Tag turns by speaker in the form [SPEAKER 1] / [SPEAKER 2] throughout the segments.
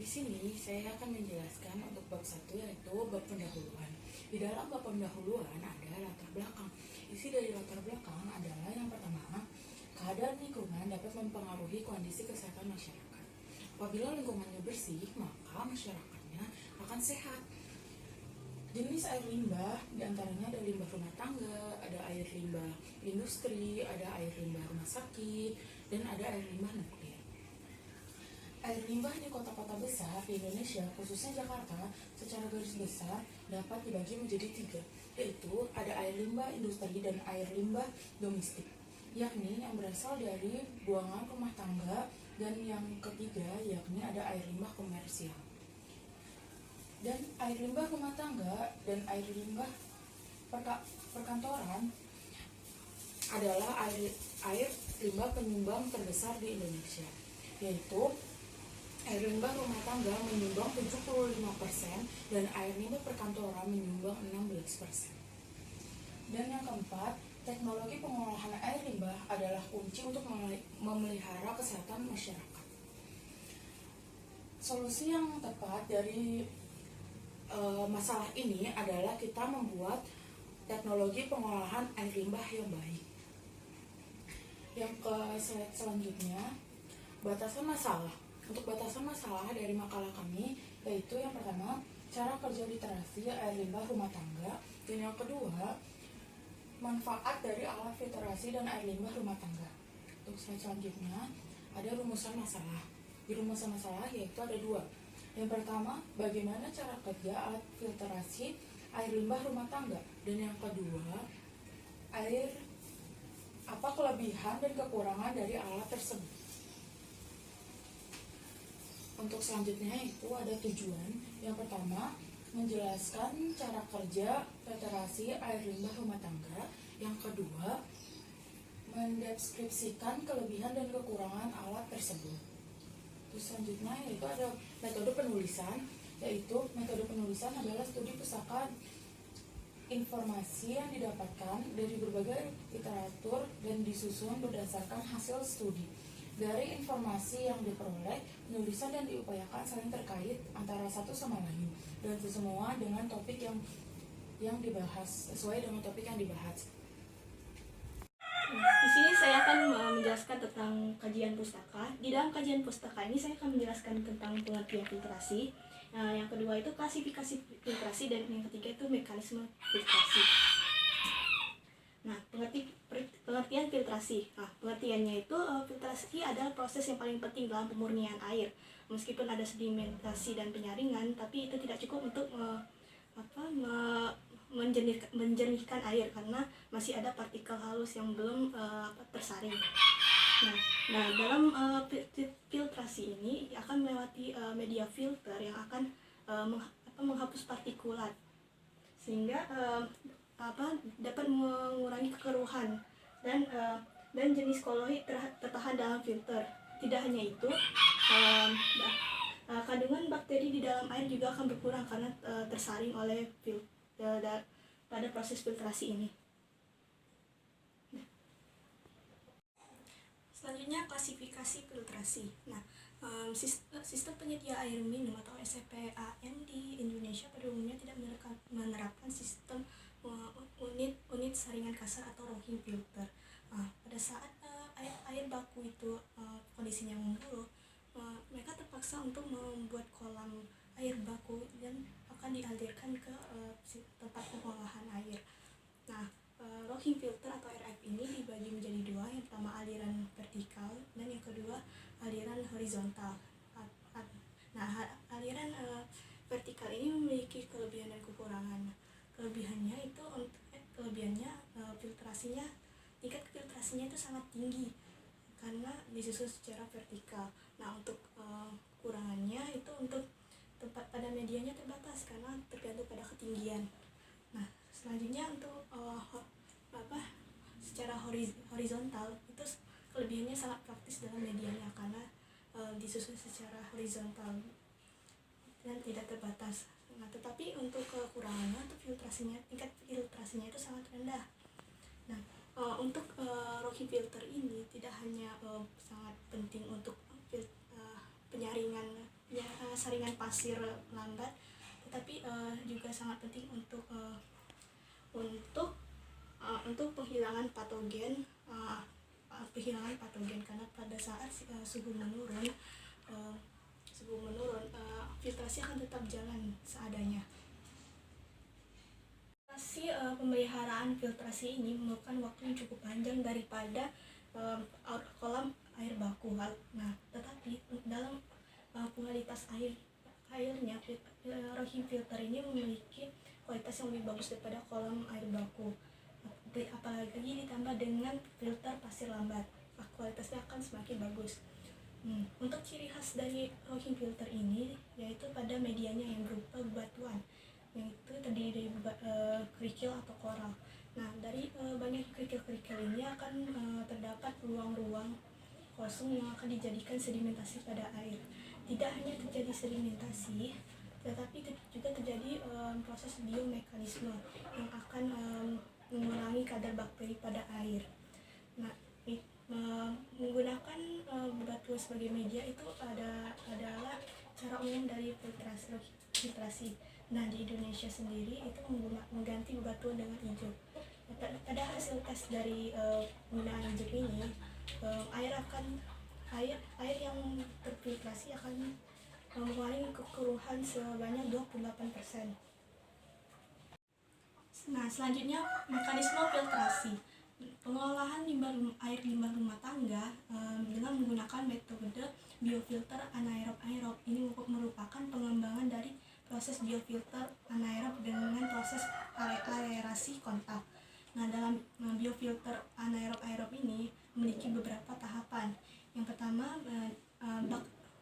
[SPEAKER 1] Di sini saya akan menjelaskan untuk bab 1 yaitu bab pendahuluan. Di dalam bab pendahuluan ada latar belakang. Isi dari latar belakang adalah yang pertama, keadaan lingkungan dapat mempengaruhi kondisi kesehatan masyarakat. Apabila lingkungannya bersih, maka masyarakatnya akan sehat. Jenis air limbah diantaranya ada limbah rumah tangga, ada air limbah industri, ada air limbah rumah sakit, dan ada air limbah nuklir. Air limbah di kota-kota besar di Indonesia, khususnya Jakarta, secara garis besar dapat dibagi menjadi 3, yaitu ada air limbah industri dan air limbah domestik, yakni yang berasal dari buangan rumah tangga, dan yang ketiga yakni ada air limbah komersial. Dan air limbah rumah tangga dan air limbah perkantoran adalah air limbah penyumbang terbesar di Indonesia, yaitu air limbah rumah tangga menyumbang 75% dan air limbah perkantoran menyumbang 16%. Dan yang keempat, teknologi pengolahan air limbah adalah kunci untuk memelihara kesehatan masyarakat. Solusi yang tepat dari masalah ini adalah kita membuat teknologi pengolahan air limbah yang baik. Yang ke slide selanjutnya, batasan masalah. Untuk batasan masalah dari makalah kami, yaitu yang pertama, cara kerja literasi air limbah rumah tangga, dan yang kedua, manfaat dari alat filtrasi dan air limbah rumah tangga. Untuk slide selanjutnya, ada rumusan masalah. Di rumusan masalah yaitu ada 2. Yang pertama, bagaimana cara kerja alat filtrasi air limbah rumah tangga, dan yang kedua, apa kelebihan dan kekurangan dari alat tersebut. Untuk selanjutnya itu ada tujuan. Yang pertama, menjelaskan cara kerja filtrasi air limbah rumah tangga. Yang kedua, mendeskripsikan kelebihan dan kekurangan alat tersebut. Terus selanjutnya yaitu ada metode penulisan, yaitu metode penulisan adalah studi pusaka informasi yang didapatkan dari berbagai literatur dan disusun berdasarkan hasil studi. Dari informasi yang diperoleh, penulisan dan diupayakan saling terkait antara satu sama lain, dan semua dengan topik yang dibahas, sesuai dengan topik yang dibahas.
[SPEAKER 2] Di sini saya akan menjelaskan tentang kajian pustaka. Di dalam kajian pustaka ini saya akan menjelaskan tentang pengertian filtrasi. Yang kedua itu klasifikasi filtrasi, dan yang ketiga itu mekanisme filtrasi. Nah, pengertian filtrasi. Pengertiannya itu filtrasi adalah proses yang paling penting dalam pemurnian air. Meskipun ada sedimentasi dan penyaringan, tapi itu tidak cukup untuk menjernihkan air karena masih ada partikel halus yang belum tersaring. Nah, dalam filtrasi ini akan melewati media filter yang akan menghapus partikulat, sehingga dapat mengurangi kekeruhan dan jenis kolloid tertahan dalam filter. Tidak hanya itu, kandungan bakteri di dalam air juga akan berkurang karena tersaring oleh pada proses filtrasi ini. Selanjutnya klasifikasi filtrasi. Nah, sistem penyedia air minum atau SPAM di Indonesia pada umumnya tidak menerapkan sistem unit saringan kasar atau Rohing filter. Pada saat air baku itu kondisinya memburuk, mereka terpaksa untuk membuat kolam air baku dan akan dialirkan ke tempat pengolahan air. Nah, Rohing filter atau RF ini dibagi menjadi 2. Yang pertama aliran vertikal dan yang kedua aliran horizontal. Nah, aliran vertikal ini memiliki kelebihan dan kekurangan. Kelebihannya filtrasinya, tingkat filtrasinya itu sangat tinggi karena disusun secara vertikal. Nah, untuk kekurangannya itu untuk tempat pada medianya terbatas karena tergantung pada ketinggian. Nah, selanjutnya untuk secara horizontal itu kelebihannya sangat praktis dalam medianya karena disusun secara horizontal dan tidak terbatas. Nah, tetapi untuk kekurangannya, untuk tingkat filtrasinya itu sangat rendah. Nah, untuk Rohing filter ini tidak hanya sangat penting untuk penyaringan saringan pasir lambat, tetapi juga sangat penting untuk penghilangan patogen, karena pada saat suhu menurun, filtrasi akan tetap jalan seadanya. Pemeliharaan filtrasi ini memerlukan waktu yang cukup panjang daripada kolam air baku. Nah, tetapi dalam kualitas airnya, Rohim filter ini memiliki kualitas yang lebih bagus daripada kolam air baku. Apalagi ditambah dengan filter pasir lambat, kualitasnya akan semakin bagus. Untuk ciri khas dari Rohim filter ini yaitu pada medianya yang berupa bebatuan, yang itu terdiri dari kerikil atau koral. Nah, dari banyak kerikil-kerikil ini akan terdapat ruang-ruang kosong yang akan dijadikan sedimentasi pada air. Tidak hanya terjadi sedimentasi, tetapi juga terjadi proses biomekanisme yang akan mengurangi kadar bakteri pada air. Nah, menggunakan bebatuan sebagai media itu adalah cara umum dari filtrasi. Nah, di Indonesia sendiri itu mengganti bebatuan dengan ijuk. Pada hasil tes dari penggunaan ijuk ini, air yang terfiltrasi akan mengurangi kekeruhan sebanyak 28%. Nah, selanjutnya mekanisme filtrasi. Pengolahan air limbah rumah tangga dengan menggunakan metode biofilter anaerob. Ini merupakan pengembangan dari proses biofilter anaerob dengan proses aerasi kontak. Nah, dalam biofilter anaerob ini memiliki beberapa tahapan. Yang pertama,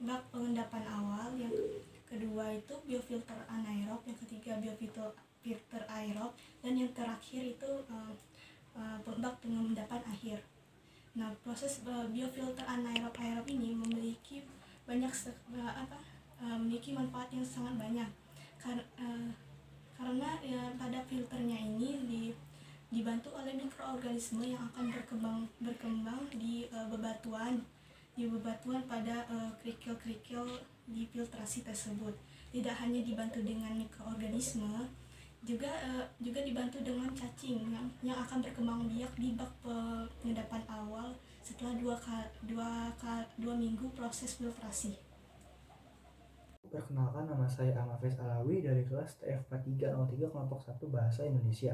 [SPEAKER 2] bak pengendapan awal, yang kedua itu biofilter anaerob, yang ketiga biofilter aerob, dan yang terakhir itu bak pengendapan akhir. Nah, proses biofilter anaerob ini memiliki memiliki manfaat yang sangat banyak karena pada filternya ini dibantu oleh mikroorganisme yang akan berkembang di bebatuan pada kerikil-kerikil di filtrasi tersebut. Tidak hanya dibantu dengan mikroorganisme, juga dibantu dengan cacing yang akan berkembang biak di bak pengendapan awal setelah 2 minggu proses filtrasi.
[SPEAKER 3] Perkenalkan, nama saya Amafes Alawi dari kelas TF4303 kelompok 1 Bahasa Indonesia.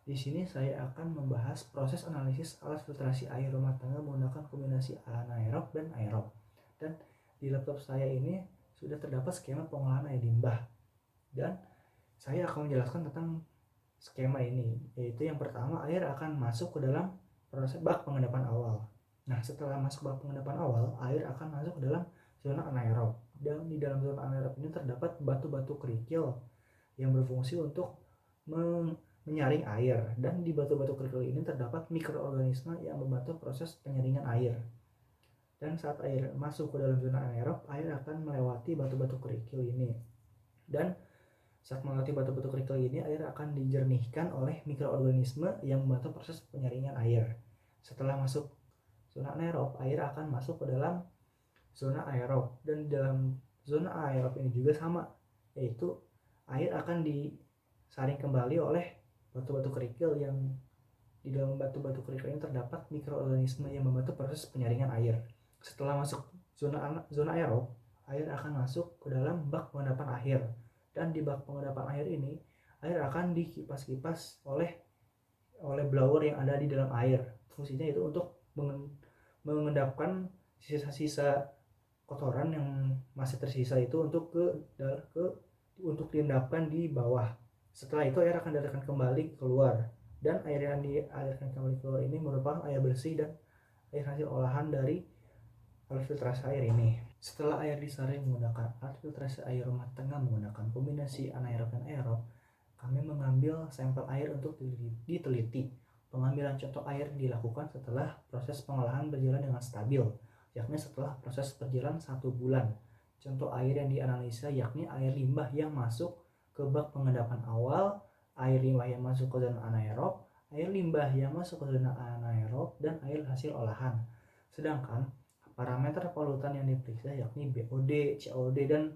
[SPEAKER 3] Di sini saya akan membahas proses analisis alat filtrasi air rumah tangga menggunakan kombinasi anaerob dan aerob. Dan di laptop saya ini sudah terdapat skema pengolahan air limbah. Dan saya akan menjelaskan tentang skema ini, yaitu yang pertama, air akan masuk ke dalam proses bak pengendapan awal. Nah, setelah masuk bak pengendapan awal, air akan masuk ke dalam zona anaerob. Dan di dalam zona anaerob ini terdapat batu-batu kerikil yang berfungsi untuk menyaring air, dan di batu-batu kerikil ini terdapat mikroorganisme yang membantu proses penyaringan air. Dan saat air masuk ke dalam zona anaerob, air akan melewati batu-batu kerikil ini, dan saat melewati batu-batu kerikil ini, air akan dijernihkan oleh mikroorganisme yang membantu proses penyaringan air. Setelah masuk zona anaerob, air akan masuk ke dalam zona aerob, dan di dalam zona aerob ini juga sama, yaitu air akan disaring kembali oleh batu-batu kerikil yang di dalam batu-batu kerikil ini terdapat mikroorganisme yang membantu proses penyaringan air. Setelah masuk zona aerob, air akan masuk ke dalam bak pengendapan akhir, dan di bak pengendapan air ini air akan dikipas-kipas oleh blower yang ada di dalam air. Fungsinya itu untuk mengendapkan sisa-sisa kotoran yang masih tersisa itu untuk diendapkan di bawah. Setelah itu air akan dialirkan kembali keluar, dan air yang dialirkan kembali keluar ini merupakan air bersih dan air hasil olahan dari alat filtrasi air ini. Setelah air disaring menggunakan alat filtrasi air rumah tangga menggunakan kombinasi anaerob dan aerob, kami mengambil sampel air untuk diteliti. Pengambilan contoh air dilakukan setelah proses pengolahan berjalan dengan stabil, yakni setelah proses berjalan 1 bulan. Contoh air yang dianalisa yakni air limbah yang masuk ke bak pengendapan awal, air limbah yang masuk ke zona anaerob, air limbah yang masuk ke zona anaerob, dan air hasil olahan. Sedangkan parameter polutan yang diperiksa yakni BOD, COD, dan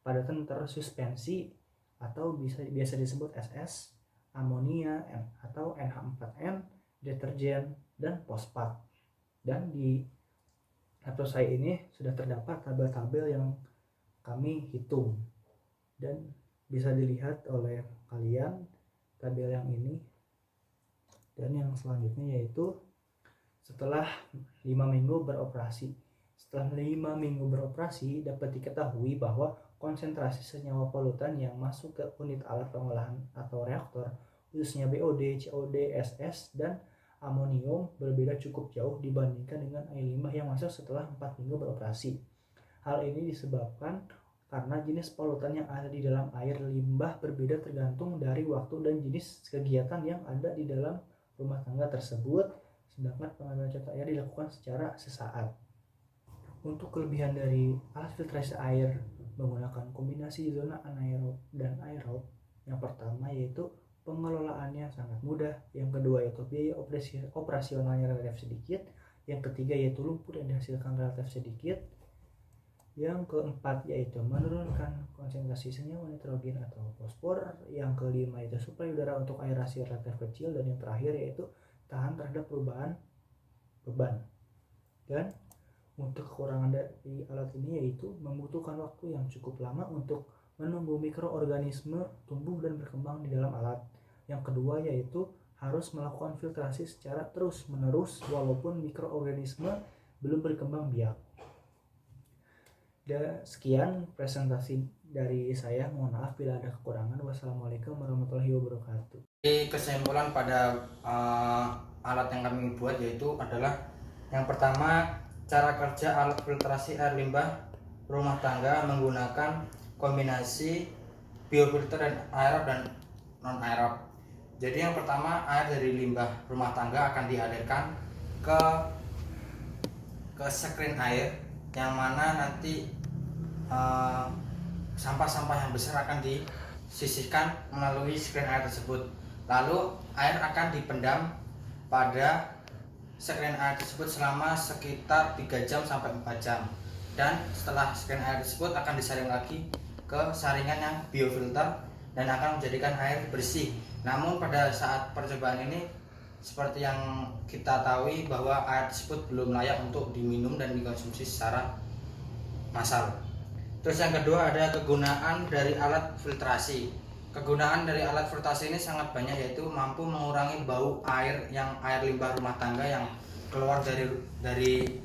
[SPEAKER 3] padatan tersuspensi atau biasa disebut SS, amonia atau NH4N, deterjen, dan fosfat. Dan di laptop saya ini sudah terdapat tabel-tabel yang kami hitung, dan bisa dilihat oleh kalian tabel yang ini. Dan yang selanjutnya yaitu setelah 5 minggu beroperasi. Setelah 5 minggu beroperasi, dapat diketahui bahwa konsentrasi senyawa polutan yang masuk ke unit alat pengolahan atau reaktor, khususnya BOD, COD, SS, dan amonium, berbeda cukup jauh dibandingkan dengan air limbah yang masuk setelah 4 minggu beroperasi. Hal ini disebabkan karena jenis polutan yang ada di dalam air limbah berbeda tergantung dari waktu dan jenis kegiatan yang ada di dalam rumah tangga tersebut, sedangkan pengambilan contoh air dilakukan secara sesaat. Untuk kelebihan dari alat filtrasi air menggunakan kombinasi zona anaerob dan aerob, yang pertama yaitu pengelolaannya sangat mudah, yang kedua yaitu biaya operasionalnya relatif sedikit, yang ketiga yaitu lumpur yang dihasilkan relatif sedikit, yang keempat yaitu menurunkan konsentrasi senyawa nitrogen atau fosfor, yang kelima yaitu suplai udara untuk aerasi relatif kecil, dan yang terakhir yaitu tahan terhadap perubahan beban. Dan untuk kekurangan dari alat ini yaitu membutuhkan waktu yang cukup lama untuk menunggu mikroorganisme tumbuh dan berkembang di dalam alat. Yang kedua yaitu harus melakukan filtrasi secara terus-menerus walaupun mikroorganisme belum berkembang biak. Dan sekian presentasi dari saya, mohon maaf bila ada kekurangan. Wassalamualaikum warahmatullahi wabarakatuh.
[SPEAKER 4] Kesimpulan pada alat yang kami buat yaitu adalah yang pertama, cara kerja alat filtrasi air limbah rumah tangga menggunakan kombinasi biofilter dan aerob dan non aerob. Jadi yang pertama, air dari limbah rumah tangga akan dialirkan ke screen air, yang mana nanti sampah-sampah yang besar akan disisihkan melalui screen air tersebut. Lalu air akan dipendam pada screen air tersebut selama sekitar 3 jam sampai 4 jam. Dan setelah screen air tersebut akan disaring lagi ke saringan yang biofilter dan akan menjadikan air bersih. Namun pada saat percobaan ini, seperti yang kita tahu bahwa air tersebut belum layak untuk diminum dan dikonsumsi secara massal. Terus yang kedua ada kegunaan dari alat filtrasi. Kegunaan dari alat filtrasi ini sangat banyak, yaitu mampu mengurangi bau air limbah rumah tangga yang keluar dari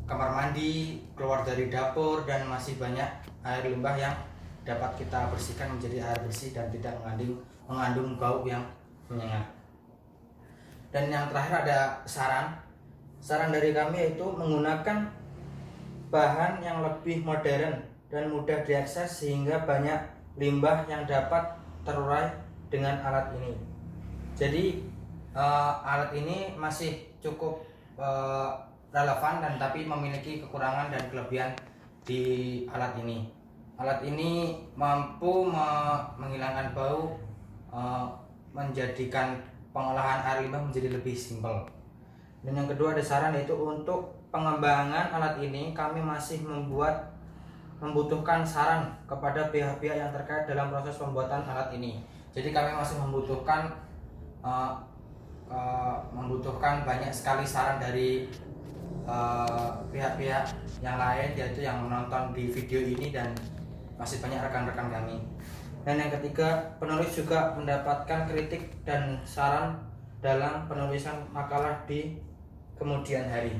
[SPEAKER 4] kamar mandi, keluar dari dapur, dan masih banyak air limbah yang dapat kita bersihkan menjadi air bersih dan tidak mengandung bau yang menyengat. Dan yang terakhir ada saran dari kami, yaitu menggunakan bahan yang lebih modern dan mudah diakses sehingga banyak limbah yang dapat terurai dengan alat ini. Jadi alat ini masih cukup relevan dan tapi memiliki kekurangan dan kelebihan di alat ini. Alat ini mampu menghilangkan bau, menjadikan pengolahan air limbah menjadi lebih simpel. Dan yang kedua ada saran, yaitu untuk pengembangan alat ini kami masih membutuhkan saran kepada pihak-pihak yang terkait dalam proses pembuatan alat ini. Jadi kami masih membutuhkan banyak sekali saran dari pihak-pihak yang lain, yaitu yang menonton di video ini, dan masih banyak rekan-rekan kami. Dan yang ketiga, penulis juga mendapatkan kritik dan saran dalam penulisan makalah di kemudian hari.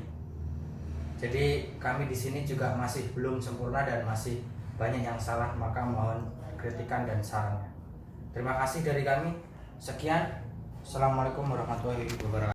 [SPEAKER 4] Jadi kami di sini juga masih belum sempurna dan masih banyak yang salah, maka mohon kritikan dan sarannya. Terima kasih dari kami. Sekian. Assalamualaikum warahmatullahi wabarakatuh.